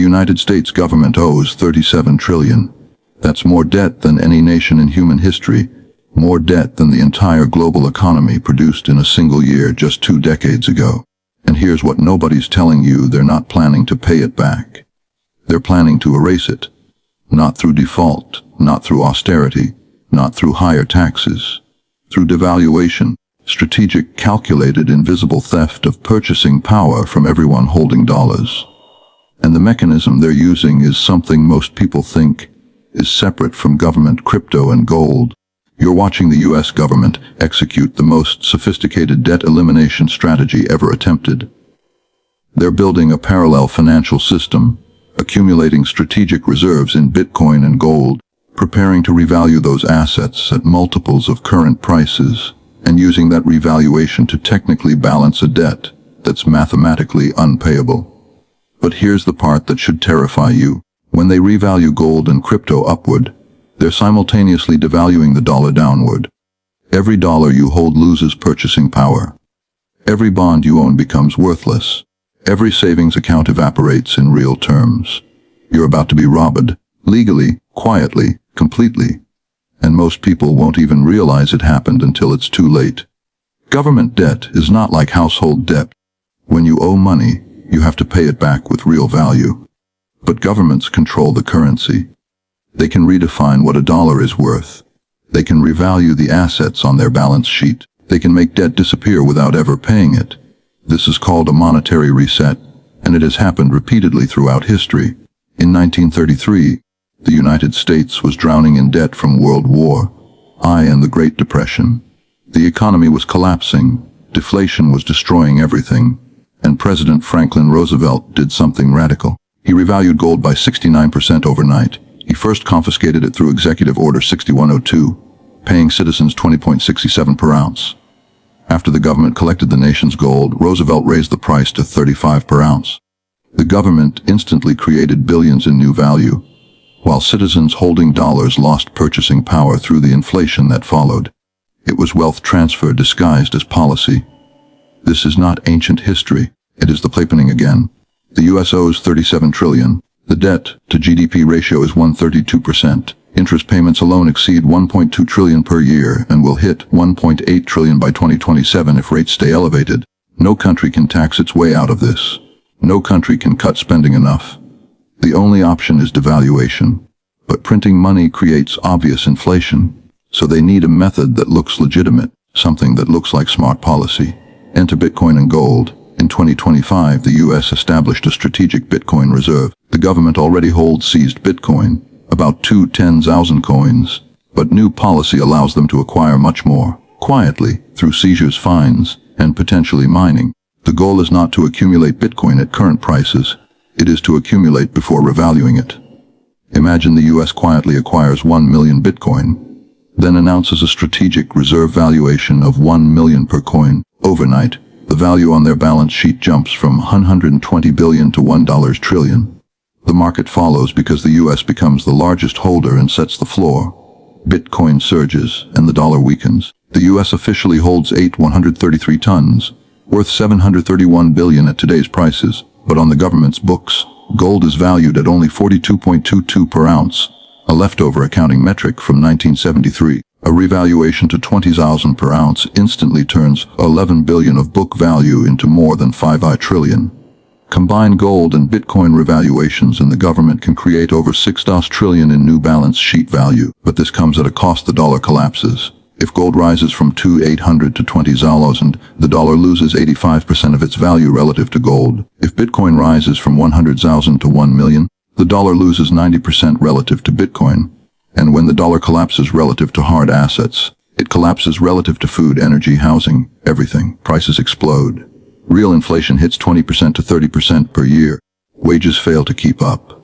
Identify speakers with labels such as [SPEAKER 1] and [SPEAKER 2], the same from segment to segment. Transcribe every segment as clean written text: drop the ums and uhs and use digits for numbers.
[SPEAKER 1] United States government owes $37 trillion. That's more debt than any nation in human history, more debt than the entire global economy produced in a single year just 2 decades ago. And here's what nobody's telling you: they're not planning to pay it back. They're planning to erase it. Not through default, not through austerity, not through higher taxes. Through devaluation, strategic, calculated, invisible theft of purchasing power from everyone holding dollars. And the mechanism they're using is something most people think is separate from government, crypto, and gold. You're watching the US government execute the most sophisticated debt elimination strategy ever attempted. They're building a parallel financial system, accumulating strategic reserves in Bitcoin and gold, preparing to revalue those assets at multiples of current prices, and using that revaluation to technically balance a debt that's mathematically unpayable. But here's the part that should terrify you. When they revalue gold and crypto upward, they're simultaneously devaluing the dollar downward. Every dollar you hold loses purchasing power. Every bond you own becomes worthless. Every savings account evaporates in real terms. You're about to be robbed, legally, quietly, completely. And most people won't even realize it happened until it's too late. Government debt is not like household debt. When you owe money, you have to pay it back with real value. But governments control the currency. They can redefine what a dollar is worth. They can revalue the assets on their balance sheet. They can make debt disappear without ever paying it. This is called a monetary reset, and it has happened repeatedly throughout history. In 1933, the United States was drowning in debt from World War I and the Great Depression. The economy was collapsing, deflation was destroying everything, and President Franklin Roosevelt did something radical. He revalued gold by 69% overnight. He first confiscated it through Executive Order 6102, paying citizens $20.67 per ounce. After the government collected the nation's gold, Roosevelt raised the price to $35 per ounce. The government instantly created billions in new value, while citizens holding dollars lost purchasing power through the inflation that followed. It was wealth transfer disguised as policy. This is not ancient history. It is the playpening again. The U.S. owes $37 trillion. The debt to GDP ratio is 132%. Interest payments alone exceed $1.2 trillion per year and will hit $1.8 trillion by 2027 if rates stay elevated. No country can tax its way out of this. No country can cut spending enough. The only option is devaluation. But printing money creates obvious inflation, so they need a method that looks legitimate, something that looks like smart policy. Enter Bitcoin and gold. In 2025, the U.S. established a strategic Bitcoin reserve. The government already holds seized Bitcoin, about 210,000 coins, but new policy allows them to acquire much more, quietly, through seizures, fines, and potentially mining. The goal is not to accumulate Bitcoin at current prices. It is to accumulate before revaluing it. Imagine the U.S. quietly acquires 1 million Bitcoin, then announces a strategic reserve valuation of 1 million per coin. Overnight, the value on their balance sheet jumps from 120 billion to $1 trillion. The market follows because the U.S. becomes the largest holder and sets the floor. Bitcoin surges and the dollar weakens. The U.S. officially holds 133 tons, worth 731 billion at today's prices, but on the government's books, gold is valued at only 42.22 per ounce, a leftover accounting metric from 1973. A revaluation to 20,000 per ounce instantly turns 11 billion of book value into more than 5 trillion. Combine gold and Bitcoin revaluations and the government can create over 6 trillion in new balance sheet value, but this comes at a cost. The dollar collapses. If gold rises from 2,800 to 20,000, the dollar loses 85% of its value relative to gold. If Bitcoin rises from 100,000 to 1 million, the dollar loses 90% relative to Bitcoin. And when the dollar collapses relative to hard assets, it collapses relative to food, energy, housing, everything. Prices explode. Real inflation hits 20% to 30% per year. Wages fail to keep up.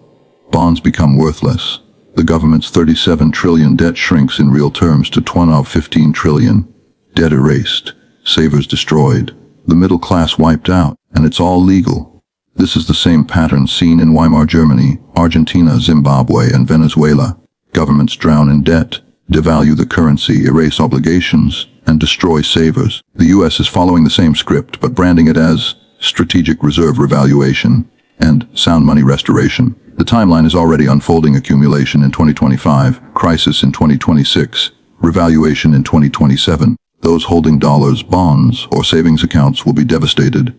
[SPEAKER 1] Bonds become worthless. The government's 37 trillion debt shrinks in real terms to 15 trillion. Debt erased. Savers destroyed. The middle class wiped out. And it's all legal. This is the same pattern seen in Weimar Germany, Argentina, Zimbabwe, and Venezuela. Governments drown in debt, devalue the currency, erase obligations, and destroy savers. The U.S. is following the same script, but branding it as strategic reserve revaluation. and sound money restoration. The timeline is already unfolding: accumulation in 2025, crisis in 2026, revaluation in 2027. Those holding dollars, bonds, or savings accounts will be devastated.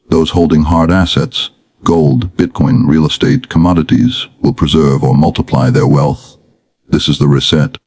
[SPEAKER 1] Those holding hard assets, gold, Bitcoin, real estate, commodities, will preserve or multiply their wealth. This is the reset.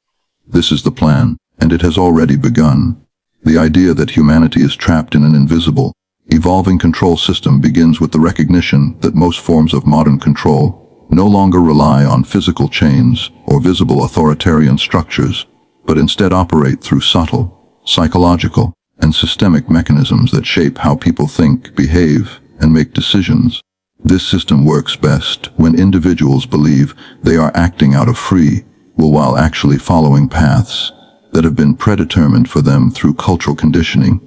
[SPEAKER 1] This is the plan, and it has already begun. The idea that humanity is trapped in an invisible, evolving control system begins with the recognition that most forms of modern control no longer rely on physical chains or visible authoritarian structures, but instead operate through subtle, psychological, and systemic mechanisms that shape how people think, behave, and make decisions. This system works best when individuals believe they are acting out of free will while actually following paths that have been predetermined for them through cultural conditioning,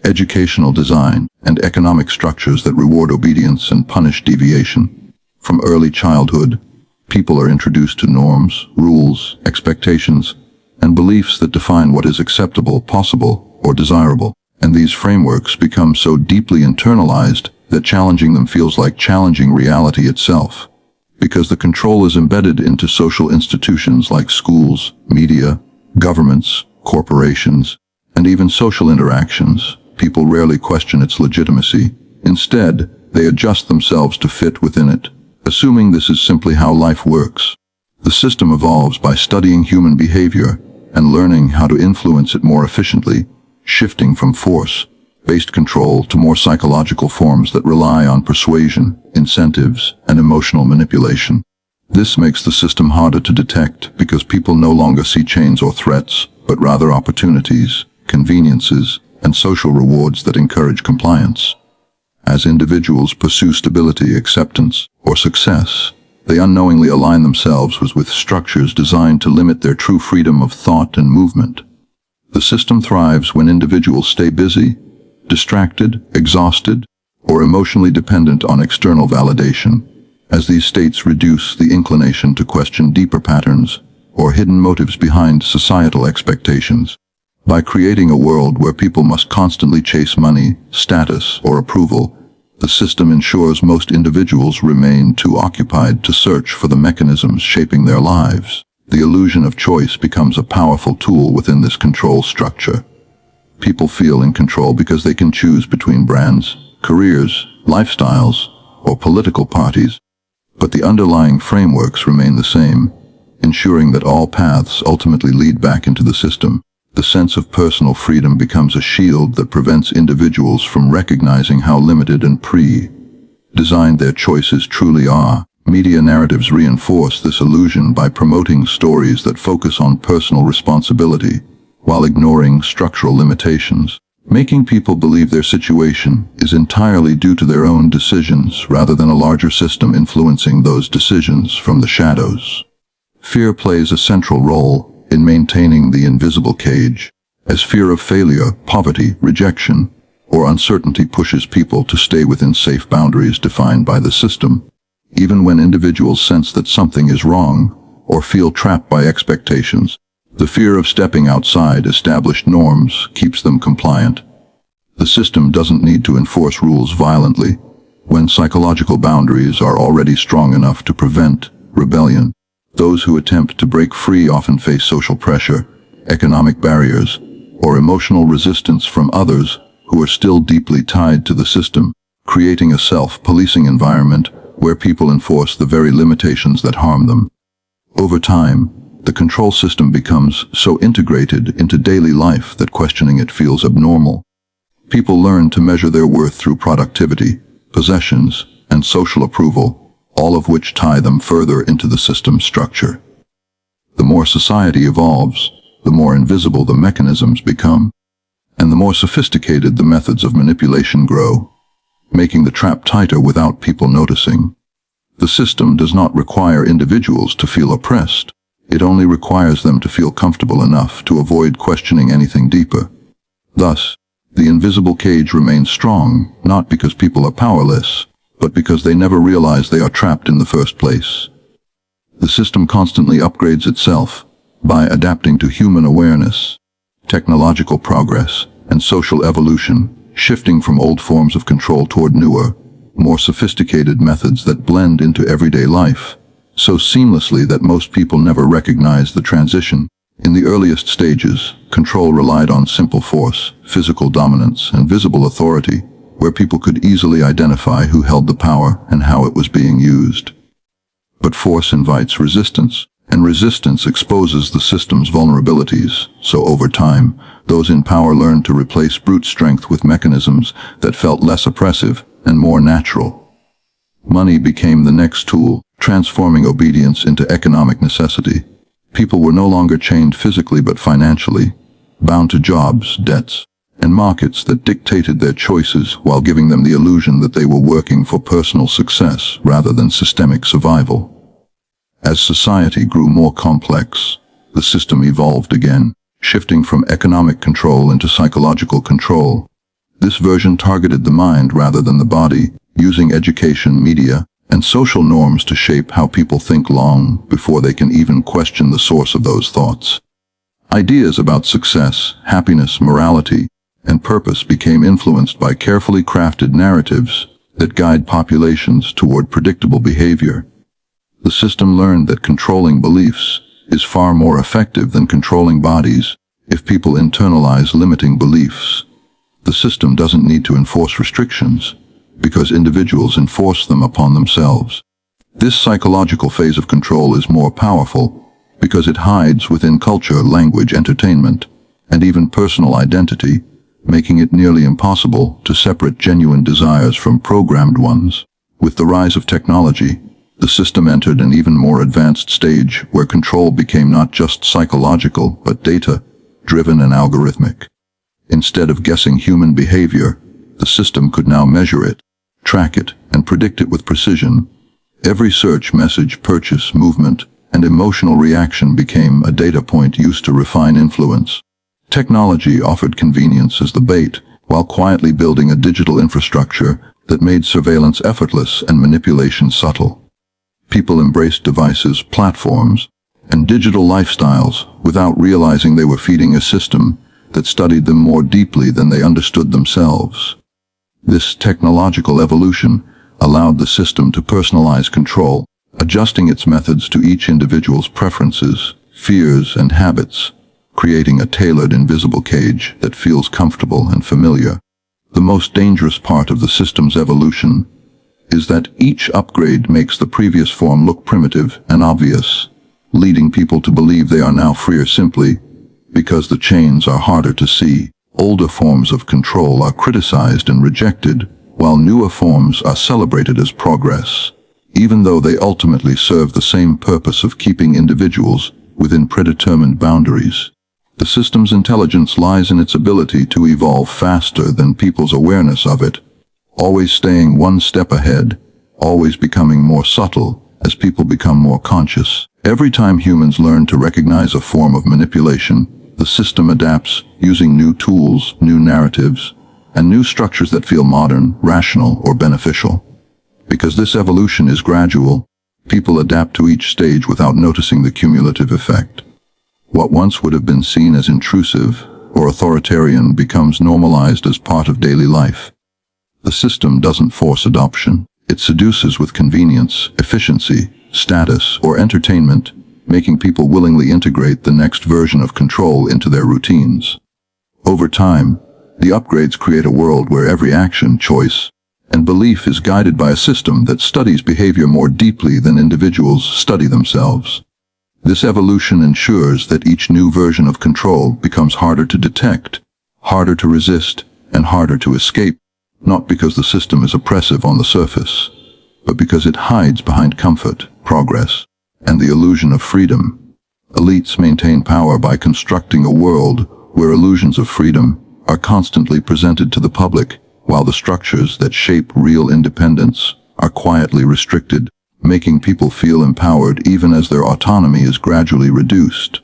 [SPEAKER 1] educational design, and economic structures that reward obedience and punish deviation. From early childhood, people are introduced to norms, rules, expectations, and beliefs that define what is acceptable, possible, or desirable. And these frameworks become so deeply internalized that challenging them feels like challenging reality itself. Because the control is embedded into social institutions like schools, media, governments, corporations, and even social interactions, people rarely question its legitimacy. Instead, they adjust themselves to fit within it, assuming this is simply how life works. The system evolves by studying human behavior and learning how to influence it more efficiently, shifting from force-based control to more psychological forms that rely on persuasion, incentives, and emotional manipulation. This makes the system harder to detect because people no longer see chains or threats, but rather opportunities, conveniences, and social rewards that encourage compliance. As individuals pursue stability, acceptance, or success, they unknowingly align themselves with structures designed to limit their true freedom of thought and movement. The system thrives when individuals stay busy, distracted, exhausted, or emotionally dependent on external validation, as these states reduce the inclination to question deeper patterns or hidden motives behind societal expectations. By creating a world where people must constantly chase money, status, or approval, the system ensures most individuals remain too occupied to search for the mechanisms shaping their lives. The illusion of choice becomes a powerful tool within this control structure. People feel in control because they can choose between brands, careers, lifestyles, or political parties. But the underlying frameworks remain the same, ensuring that all paths ultimately lead back into the system. The sense of personal freedom becomes a shield that prevents individuals from recognizing how limited and pre-designed their choices truly are. Media narratives reinforce this illusion by promoting stories that focus on personal responsibility while ignoring structural limitations, making people believe their situation is entirely due to their own decisions rather than a larger system influencing those decisions from the shadows. Fear plays a central role in maintaining the invisible cage, as fear of failure, poverty, rejection, or uncertainty pushes people to stay within safe boundaries defined by the system. Even when individuals sense that something is wrong or feel trapped by expectations, the fear of stepping outside established norms keeps them compliant. The system doesn't need to enforce rules violently when psychological boundaries are already strong enough to prevent rebellion. Those who attempt to break free often face social pressure, economic barriers, or emotional resistance from others who are still deeply tied to the system, creating a self-policing environment where people enforce the very limitations that harm them. Over time, the control system becomes so integrated into daily life that questioning it feels abnormal. People learn to measure their worth through productivity, possessions, and social approval, all of which tie them further into the system structure. The more society evolves, the more invisible the mechanisms become, and the more sophisticated the methods of manipulation grow, making the trap tighter without people noticing. The system does not require individuals to feel oppressed. It only requires them to feel comfortable enough to avoid questioning anything deeper. Thus, the invisible cage remains strong, not because people are powerless, but because they never realize they are trapped in the first place. The system constantly upgrades itself by adapting to human awareness, technological progress, and social evolution, shifting from old forms of control toward newer, more sophisticated methods that blend into everyday life, so seamlessly that most people never recognize the transition. In the earliest stages, control relied on simple force, physical dominance, and visible authority, where people could easily identify who held the power and how it was being used. But force invites resistance, and resistance exposes the system's vulnerabilities, so over time, those in power learned to replace brute strength with mechanisms that felt less oppressive and more natural. Money became the next tool, transforming obedience into economic necessity. People were no longer chained physically but financially, bound to jobs, debts, and markets that dictated their choices while giving them the illusion that they were working for personal success rather than systemic survival. As society grew more complex, the system evolved again, shifting from economic control into psychological control. This version targeted the mind rather than the body, using education, media, and social norms to shape how people think long before they can even question the source of those thoughts. Ideas about success, happiness, morality, and purpose became influenced by carefully crafted narratives that guide populations toward predictable behavior. The system learned that controlling beliefs is far more effective than controlling bodies if people internalize limiting beliefs. The system doesn't need to enforce restrictions, because individuals enforce them upon themselves. This psychological phase of control is more powerful because it hides within culture, language, entertainment, and even personal identity, making it nearly impossible to separate genuine desires from programmed ones. With the rise of technology, the system entered an even more advanced stage where control became not just psychological but data-driven and algorithmic. Instead of guessing human behavior, the system could now measure it, track it, and predict it with precision. Every search, message, purchase, movement, and emotional reaction became a data point used to refine influence. Technology offered convenience as the bait, while quietly building a digital infrastructure that made surveillance effortless and manipulation subtle. People embraced devices, platforms, and digital lifestyles without realizing they were feeding a system that studied them more deeply than they understood themselves. This technological evolution allowed the system to personalize control, adjusting its methods to each individual's preferences, fears, and habits, creating a tailored invisible cage that feels comfortable and familiar. The most dangerous part of the system's evolution is that each upgrade makes the previous form look primitive and obvious, leading people to believe they are now freer simply because the chains are harder to see. Older forms of control are criticized and rejected, while newer forms are celebrated as progress, even though they ultimately serve the same purpose of keeping individuals within predetermined boundaries. The system's intelligence lies in its ability to evolve faster than people's awareness of it, always staying one step ahead, always becoming more subtle as people become more conscious. Every time humans learn to recognize a form of manipulation, the system adapts, using new tools, new narratives, and new structures that feel modern, rational, or beneficial. Because this evolution is gradual, people adapt to each stage without noticing the cumulative effect. What once would have been seen as intrusive or authoritarian becomes normalized as part of daily life. The system doesn't force adoption. It seduces with convenience, efficiency, status, or entertainment, making people willingly integrate the next version of control into their routines. Over time, the upgrades create a world where every action, choice, and belief is guided by a system that studies behavior more deeply than individuals study themselves. This evolution ensures that each new version of control becomes harder to detect, harder to resist, and harder to escape, not because the system is oppressive on the surface, but because it hides behind comfort, progress, and the illusion of freedom. Elites maintain power by constructing a world where illusions of freedom are constantly presented to the public, while the structures that shape real independence are quietly restricted, making people feel empowered even as their autonomy is gradually reduced.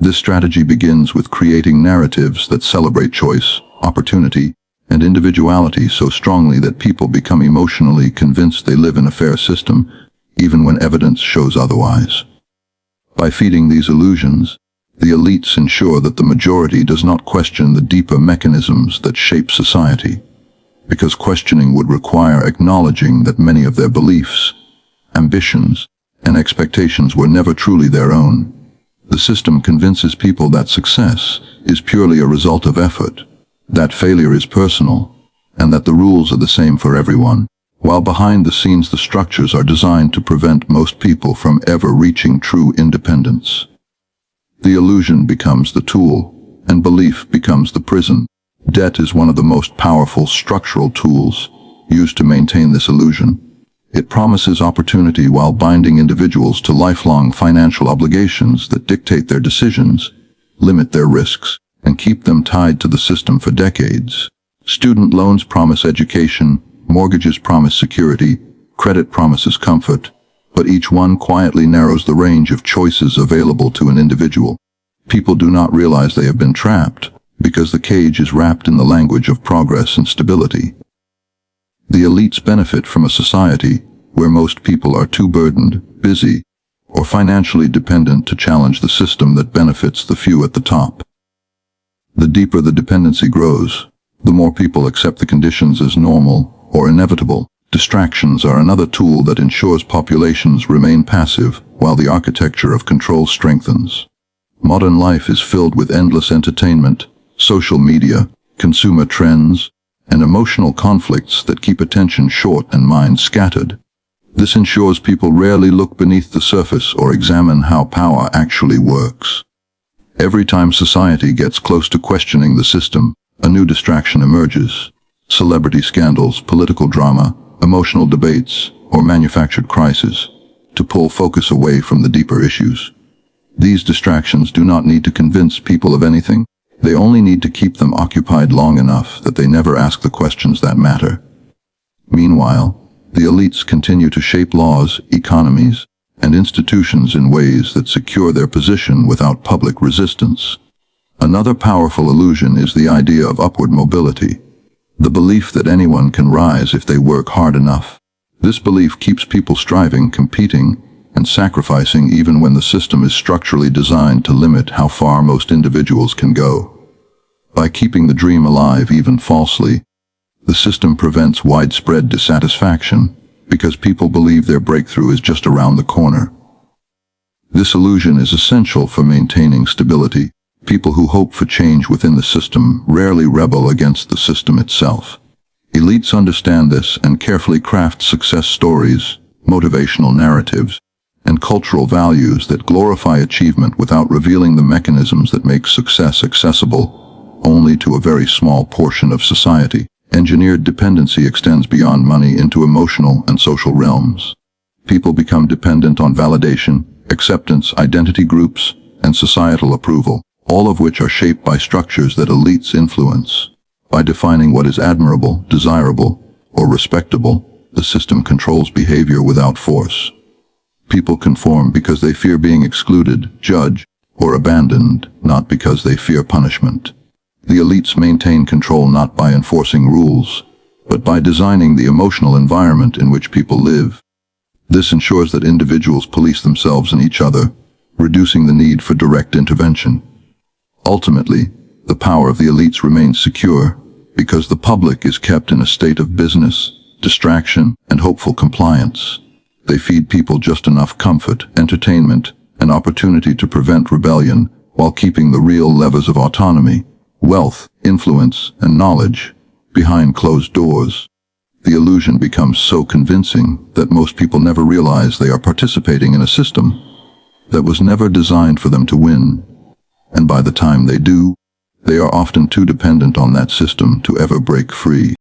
[SPEAKER 1] This strategy begins with creating narratives that celebrate choice, opportunity, and individuality so strongly that people become emotionally convinced they live in a fair system, even when evidence shows otherwise. By feeding these illusions, the elites ensure that the majority does not question the deeper mechanisms that shape society. because questioning would require acknowledging that many of their beliefs, ambitions, and expectations were never truly their own. The system convinces people that success is purely a result of effort, that failure is personal, and that the rules are the same for everyone, while behind the scenes the structures are designed to prevent most people from ever reaching true independence. The illusion becomes the tool, and belief becomes the prison. Debt is one of the most powerful structural tools used to maintain this illusion. It promises opportunity while binding individuals to lifelong financial obligations that dictate their decisions, limit their risks, and keep them tied to the system for decades. Student loans promise education, mortgages promise security, credit promises comfort, but each one quietly narrows the range of choices available to an individual. People do not realize they have been trapped, because the cage is wrapped in the language of progress and stability. The elites benefit from a society where most people are too burdened, busy, or financially dependent to challenge the system that benefits the few at the top. The deeper the dependency grows, the more people accept the conditions as normal or inevitable. Distractions are another tool that ensures populations remain passive while the architecture of control strengthens. Modern life is filled with endless entertainment, social media, consumer trends, and emotional conflicts that keep attention short and minds scattered. This ensures people rarely look beneath the surface or examine how power actually works. Every time society gets close to questioning the system, a new distraction emerges. Celebrity scandals, political drama, emotional debates, or manufactured crises, to pull focus away from the deeper issues. These distractions do not need to convince people of anything. They only need to keep them occupied long enough that they never ask the questions that matter. Meanwhile, the elites continue to shape laws, economies, and institutions in ways that secure their position without public resistance. Another powerful illusion is the idea of upward mobility, the belief that anyone can rise if they work hard enough. This belief keeps people striving, competing, and sacrificing even when the system is structurally designed to limit how far most individuals can go. By keeping the dream alive even falsely, the system prevents widespread dissatisfaction because people believe their breakthrough is just around the corner. This illusion is essential for maintaining stability. People who hope for change within the system rarely rebel against the system itself. Elites understand this and carefully craft success stories, motivational narratives, and cultural values that glorify achievement without revealing the mechanisms that make success accessible only to a very small portion of society. Engineered dependency extends beyond money into emotional and social realms. People become dependent on validation, acceptance, identity groups, and societal approval, all of which are shaped by structures that elites influence. By defining what is admirable, desirable, or respectable, the system controls behavior without force. People conform because they fear being excluded, judged, or abandoned, not because they fear punishment. The elites maintain control not by enforcing rules, but by designing the emotional environment in which people live. This ensures that individuals police themselves and each other, reducing the need for direct intervention. Ultimately, the power of the elites remains secure because the public is kept in a state of business, distraction, and hopeful compliance. They feed people just enough comfort, entertainment, and opportunity to prevent rebellion while keeping the real levers of autonomy, wealth, influence, and knowledge behind closed doors. The illusion becomes so convincing that most people never realize they are participating in a system that was never designed for them to win. And by the time they do, they are often too dependent on that system to ever break free.